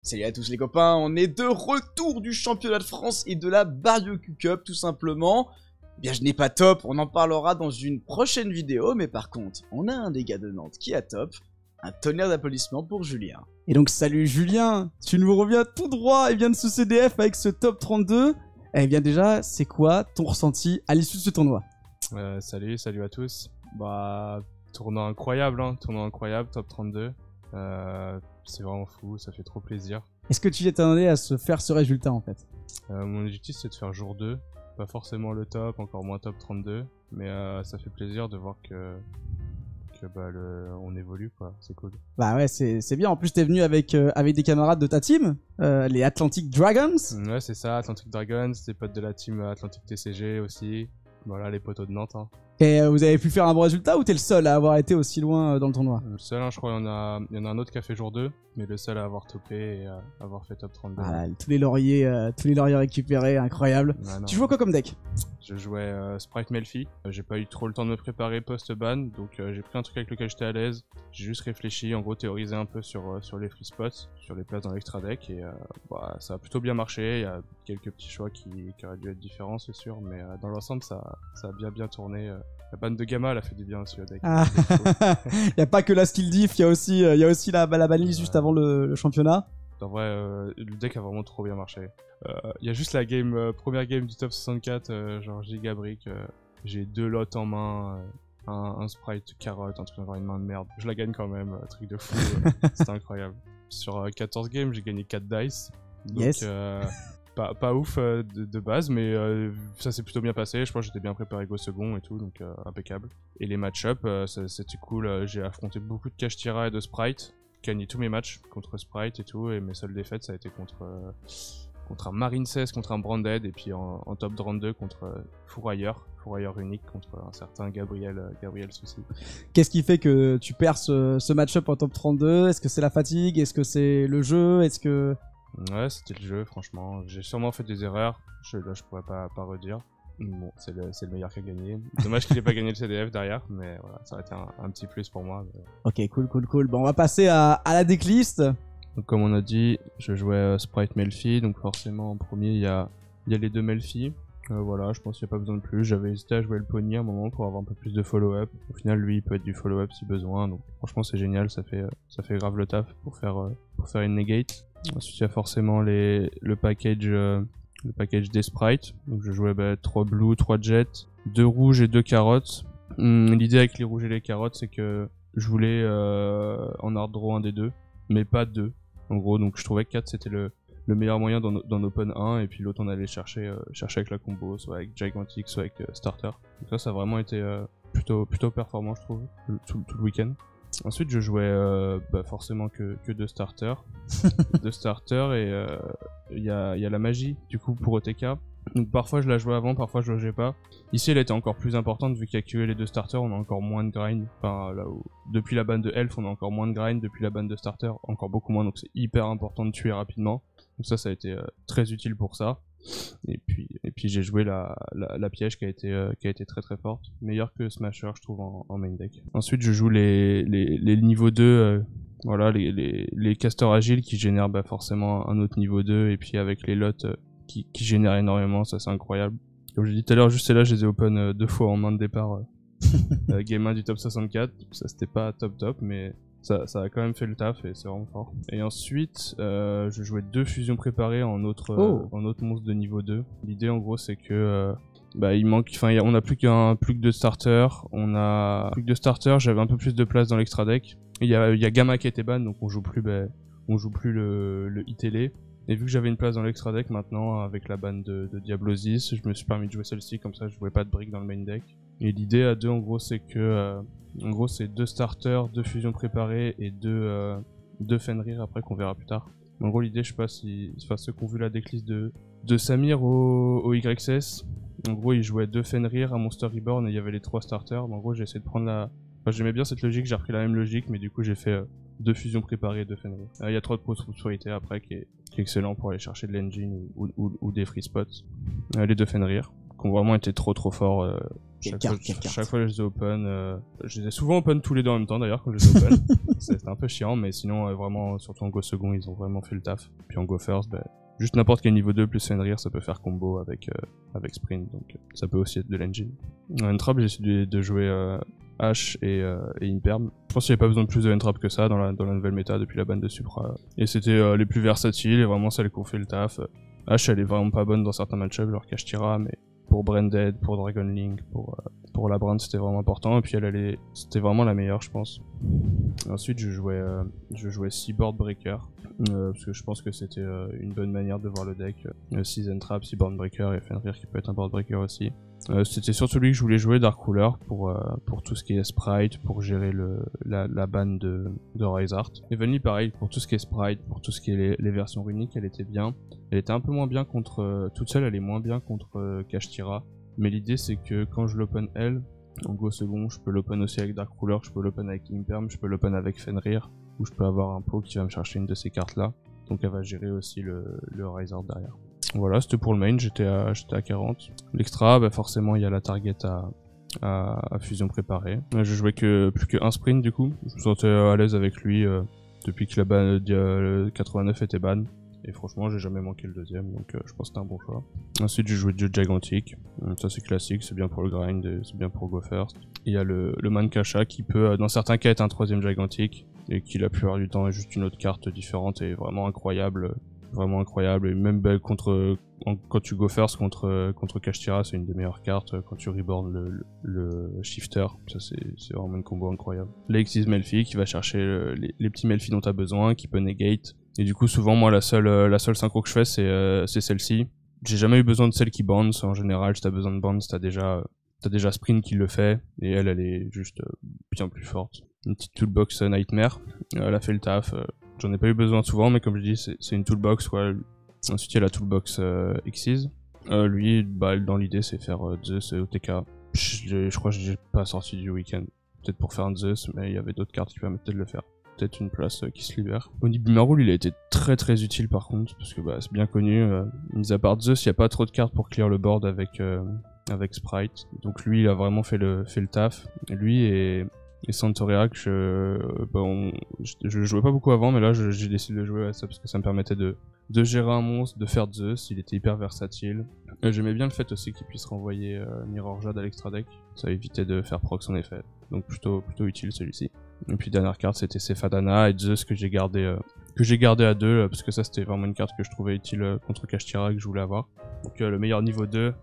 Salut à tous les copains, on est de retour du championnat de France et de la Barbecue Cup tout simplement. Eh bien je n'ai pas top, on en parlera dans une prochaine vidéo, mais par contre, on a un des gars de Nantes qui a top. Un tonnerre d'applaudissements pour Julien. Et donc salut Julien, tu nous reviens tout droit et bien de ce CDF avec ce top 32. Eh bien déjà, c'est quoi ton ressenti à l'issue de ce tournoi? Salut à tous. Bah, tournoi incroyable, top 32. C'est vraiment fou, ça fait trop plaisir. Est-ce que tu t'attendais à se faire ce résultat en fait? Mon objectif c'est de faire jour 2, pas forcément le top, encore moins top 32, mais ça fait plaisir de voir que on évolue quoi, c'est cool. Bah ouais, c'est bien. En plus t'es venu avec des camarades de ta team, les Atlantic Dragons. Ouais c'est ça, Atlantic Dragons, des potes de la team Atlantic TCG aussi. Voilà les potos de Nantes. Hein. Et vous avez pu faire un bon résultat ou t'es le seul à avoir été aussi loin dans le tournoi? Le seul, hein, je crois, il y en a un autre qui a fait jour 2, mais le seul à avoir topé et à avoir fait top 32. Ah, tous les lauriers récupérés, incroyable. Ouais, Tu joues quoi comme deck? Je jouais Sprite Melfi. J'ai pas eu trop le temps de me préparer post-ban, donc j'ai pris un truc avec lequel j'étais à l'aise. J'ai juste réfléchi, en gros théorisé un peu sur les free spots, sur les places dans l'extra deck, et ça a plutôt bien marché. Il y a quelques petits choix qui auraient dû être différents, c'est sûr, mais dans l'ensemble, ça a bien tourné. La bande de Gamma, elle a fait du bien aussi au deck. Ah. Y a pas que la skill diff, y a aussi la balise juste avant le championnat. En vrai, le deck a vraiment trop bien marché. Il y a juste la première game du top 64, genre Gigabrick. J'ai 2 lots en main, un sprite carotte, un truc d'avoir une main de merde. Je la gagne quand même, truc de fou. C'était incroyable. Sur 14 games, j'ai gagné 4 dice. Donc, yes. Pas ouf de base, mais ça s'est plutôt bien passé. Je pense que j'étais bien préparé go second et tout, donc impeccable. Et les match-up, c'était cool. J'ai affronté beaucoup de cash tira et de sprite. Gagné tous mes matchs contre Sprite et tout, et mes seules défaites ça a été contre un Marine 16, contre un Branded, et puis en top 32 contre Fourrailleur unique, contre un certain Gabriel Souci. Qu'est-ce qui fait que tu perds ce match-up en top 32? Est-ce que c'est la fatigue? Est-ce que c'est le jeu? Est-ce que... Ouais, c'était le jeu, franchement. J'ai sûrement fait des erreurs, là je pourrais pas redire. Bon, c'est le meilleur qui a gagné. Dommage qu'il ait pas gagné le CDF derrière, mais voilà, ça aurait été un petit plus pour moi. Mais... Ok, cool. Bon, on va passer à la decklist. Donc comme on a dit, je jouais Sprite Melfi, donc forcément en premier il y a les 2 Melfi. Voilà, je pense qu'il n'y a pas besoin de plus. J'avais hésité à jouer le Pony à un moment pour avoir un peu plus de follow-up. Au final, lui, il peut être du follow-up si besoin. Donc franchement, c'est génial, ça fait grave le taf pour faire une negate. Ensuite, il y a forcément le package des sprites. Donc je jouais 3 blues, 3 jets, 2 rouges et 2 carottes. L'idée avec les rouges et les carottes, c'est que je voulais en hard draw un des deux, mais pas 2. En gros, donc je trouvais que 4 c'était le meilleur moyen d'en open 1, et puis l'autre on allait chercher avec la combo, soit avec Gigantic, soit avec Starter. Donc ça a vraiment été plutôt performant, je trouve, tout le week-end. Ensuite, je jouais forcément que 2 starters. 2 starters, et il y a la magie, du coup, pour OTK. Donc parfois je la jouais avant, parfois je la jouais pas. Ici elle était encore plus importante, vu qu'il y a que les 2 starters, on a encore moins de grind. Enfin, là où, depuis la ban de Elf, on a encore moins de grind, depuis la ban de starter, encore beaucoup moins, donc c'est hyper important de tuer rapidement. Donc ça a été très utile pour ça. Et puis j'ai joué la piège qui a été très très forte, meilleure que Smasher je trouve en main deck. Ensuite je joue les niveaux 2, voilà, les casters agiles qui génèrent forcément un autre niveau 2, et puis avec les lots qui génèrent énormément, ça c'est incroyable. Comme j'ai dit tout à l'heure, juste là je les ai open 2 fois en main de départ. Game 1 du top 64, ça c'était pas top, mais ça a quand même fait le taf et c'est vraiment fort. Et ensuite, je jouais 2 fusions préparées en autre monstre de niveau 2. L'idée en gros c'est que il manque, on a plus que 2 starters. On a plus que 2 starters, j'avais un peu plus de place dans l'extra deck. Il y a Gamma qui était ban, donc on joue plus le ITL. Et vu que j'avais une place dans l'extra deck maintenant, avec la ban de Diablosis, je me suis permis de jouer celle-ci, comme ça je jouais pas de briques dans le main deck. Et l'idée à 2 en gros c'est que c'est 2 starters, 2 fusions préparées et 2 Fenrir après qu'on verra plus tard. En gros l'idée, je sais pas si ceux qui ont vu la decklist de Samir au YXS, en gros il jouait 2 Fenrir, un Monster Reborn, et il y avait les 3 starters. En gros j'ai essayé de prendre j'aimais bien cette logique, j'ai repris la même logique, mais du coup j'ai fait 2 fusions préparées et 2 Fenrir. Il y a 3 de prospérité après qui est excellent pour aller chercher de l'engine ou des free spots. Les 2 Fenrir qui ont vraiment été trop forts Quelle Chaque carte. fois je les ai open, je les ai souvent open tous les deux en même temps d'ailleurs quand je les ai open. C'était un peu chiant, mais sinon vraiment, surtout en Go second, ils ont vraiment fait le taf. Puis en Go first, juste n'importe quel niveau 2 plus Fenrir, ça peut faire combo avec Sprint, donc ça peut aussi être de l'engine. En trap, j'ai essayé de jouer H et Imperm. Je pense qu'il n'y avait pas besoin de plus de N-Trap que ça dans la nouvelle méta depuis la ban de Supra. Et c'était les plus versatiles et vraiment celles qui ont fait le taf. H elle est vraiment pas bonne dans certains match-ups, genre Kashtira, mais pour Branded, pour Dragon Link, pour la Brand c'était vraiment important. Et puis c'était vraiment la meilleure je pense. Ensuite je jouais Seaboard Breaker. Parce que je pense que c'était une bonne manière de voir le deck. Season Trap, Seaboard Breaker et Fenrir qui peut être un board breaker aussi. C'était surtout lui que je voulais jouer, Dark Ruler, pour tout ce qui est sprite, pour gérer la ban de Rise Art. Evenly pareil, pour tout ce qui est sprite, pour tout ce qui est les versions runiques, elle était bien. Elle était un peu moins bien contre... toute seule, elle est moins bien contre Kashtira. Mais l'idée c'est que quand je l'open elle, en Go second, je peux l'open aussi avec Dark Ruler, je peux l'open avec Imperm, je peux l'open avec Fenrir, ou je peux avoir un pot qui va me chercher une de ces cartes là. Donc elle va gérer aussi le Rise Art derrière. Voilà, c'était pour le main, j'étais à 40. L'extra, forcément il y a la target à fusion préparée. Je jouais plus que un sprint du coup, je me sentais à l'aise avec lui depuis que la ban 89 était ban. Et franchement j'ai jamais manqué le deuxième, donc je pense que c'était un bon choix. Ensuite j'ai joué Dieu Gigantic, ça c'est classique, c'est bien pour le grind, c'est bien pour Go First. Il y a le Mankasha qui peut dans certains cas être un troisième Gigantic, et qui la plupart du temps est juste une autre carte différente et vraiment incroyable. Vraiment incroyable, et même quand tu go first contre Kashtira, c'est une des meilleures cartes. Quand tu reborn le shifter, ça c'est vraiment une combo incroyable. L'Exis Melfi qui va chercher les petits Melfi dont t'as besoin, qui peut negate. Et du coup souvent moi la seule synchro que je fais c'est celle-ci. J'ai jamais eu besoin de celle qui bounce, en général si t'as besoin de bounce t'as déjà Sprint qui le fait, et elle est juste bien plus forte. Une petite toolbox Nightmare, elle a fait le taf. J'en ai pas eu besoin souvent, mais comme je dis, c'est une toolbox, quoi. Ensuite, il y a la toolbox Xyz. Lui, dans l'idée, c'est faire Zeus et OTK. Je crois que j'ai pas sorti du week-end. Peut-être pour faire un Zeus, mais il y avait d'autres cartes qui permettaient de le faire. Peut-être une place qui se libère. Onibimaru, il a été très très utile par contre, parce que c'est bien connu. Mis à part Zeus, il y a pas trop de cartes pour clear le board avec Sprite. Donc lui, il a vraiment fait le taf. Lui et Santoria, que je jouais pas beaucoup avant, mais là j'ai décidé de jouer à ça parce que ça me permettait de gérer un monstre, de faire Zeus, il était hyper versatile. J'aimais bien le fait aussi qu'il puisse renvoyer Mirror Jade à l'extra deck, ça évitait de faire proc son effet, donc plutôt utile celui-ci. Et puis dernière carte c'était Cephadana et Zeus que j'ai gardé à 2 parce que ça c'était vraiment une carte que je trouvais utile contre Kashtira que je voulais avoir. Donc le meilleur niveau 2.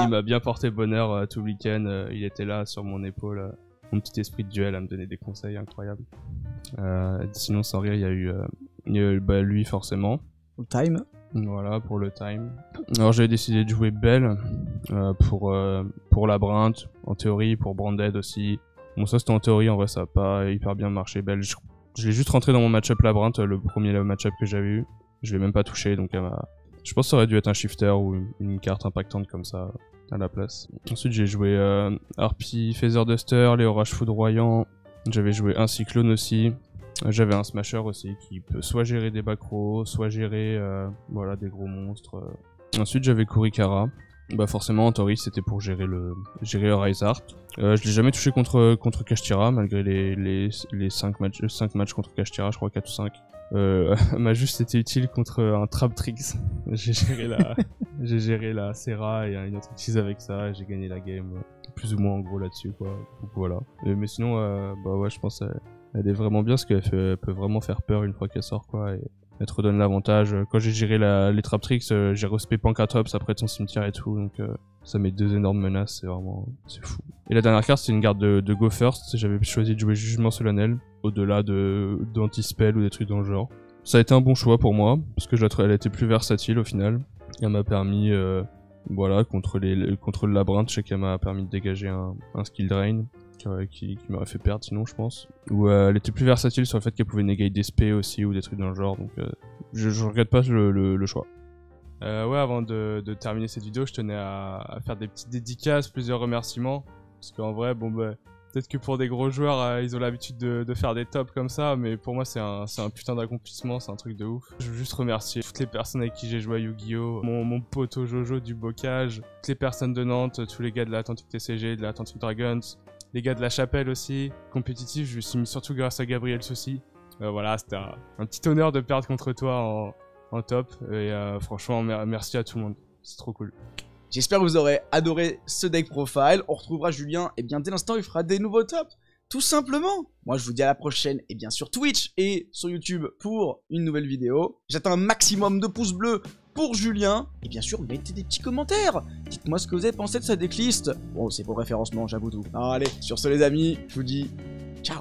Il m'a bien porté bonheur tout le week-end, il était là sur mon épaule, mon petit esprit de duel à me donner des conseils incroyables. Sinon sans rire il y a eu lui forcément. Le time. Voilà pour le time. Alors j'avais décidé de jouer Belle pour Labyrinthe, en théorie pour Branded aussi. Bon ça c'était en théorie, en vrai ça a pas hyper bien marché. Belle, je l'ai juste rentré dans mon match-up Labyrinthe, le premier match-up que j'avais eu. Je l'ai même pas touché, donc je pense que ça aurait dû être un shifter ou une carte impactante comme ça à la place. Ensuite j'ai joué Harpie, Feather Duster, les Orages Foudroyants. J'avais joué un Cyclone aussi. J'avais un Smasher aussi qui peut soit gérer des backrows, soit gérer des gros monstres. Ensuite j'avais Kurikara. Forcément en théorie c'était pour gérer Rise Art. Je l'ai jamais touché contre Kashtira malgré les 5 matchs contre Kashtira, je crois 4 ou 5. M'a juste été utile contre un Trap Tricks. J'ai géré la Serra et une autre Xyz avec ça, et j'ai gagné la game plus ou moins en gros là-dessus quoi. Donc voilà. Mais sinon ouais je pense elle est vraiment bien parce qu'elle peut vraiment faire peur une fois qu'elle sort quoi, et elle te redonne l'avantage. Quand j'ai géré les Trap Tricks, j'ai respect Pancatops après ton cimetière et tout, donc ça met 2 énormes menaces, c'est fou. Et la dernière carte c'est une garde de Go First, j'avais choisi de jouer Jugement Solennel, au-delà d'anti-spell ou des trucs dans le genre. Ça a été un bon choix pour moi, parce que je la trouvais, elle était plus versatile au final. Elle m'a permis, contre le labyrinthe, je sais qu'elle m'a permis de dégager un skill drain, qui m'aurait fait perdre sinon je pense. Ou elle était plus versatile sur le fait qu'elle pouvait negate des spé aussi ou des trucs dans le genre, donc je regrette pas le choix. Avant de terminer cette vidéo, je tenais à faire des petites dédicaces, plusieurs remerciements, parce qu'en vrai Peut-être que pour des gros joueurs, ils ont l'habitude de faire des tops comme ça, mais pour moi c'est un putain d'accomplissement, c'est un truc de ouf. Je veux juste remercier toutes les personnes avec qui j'ai joué à Yu-Gi-Oh! Mon poteau Jojo du Bocage, toutes les personnes de Nantes, tous les gars de l'Atlantic TCG, de l'Atlantic Dragons, les gars de la Chapelle aussi. Compétitif, je me suis mis surtout grâce à Gabriel Saucy. Voilà, c'était un petit honneur de perdre contre toi en top, et franchement merci à tout le monde, c'est trop cool. J'espère que vous aurez adoré ce deck profile. On retrouvera Julien, et bien dès l'instant, il fera des nouveaux tops. Tout simplement. Moi, je vous dis à la prochaine, et bien sur Twitch et sur YouTube pour une nouvelle vidéo. J'attends un maximum de pouces bleus pour Julien. Et bien sûr, mettez des petits commentaires. Dites-moi ce que vous avez pensé de sa decklist. Bon, c'est pour le référencement, j'avoue tout. Alors allez, sur ce les amis, je vous dis ciao.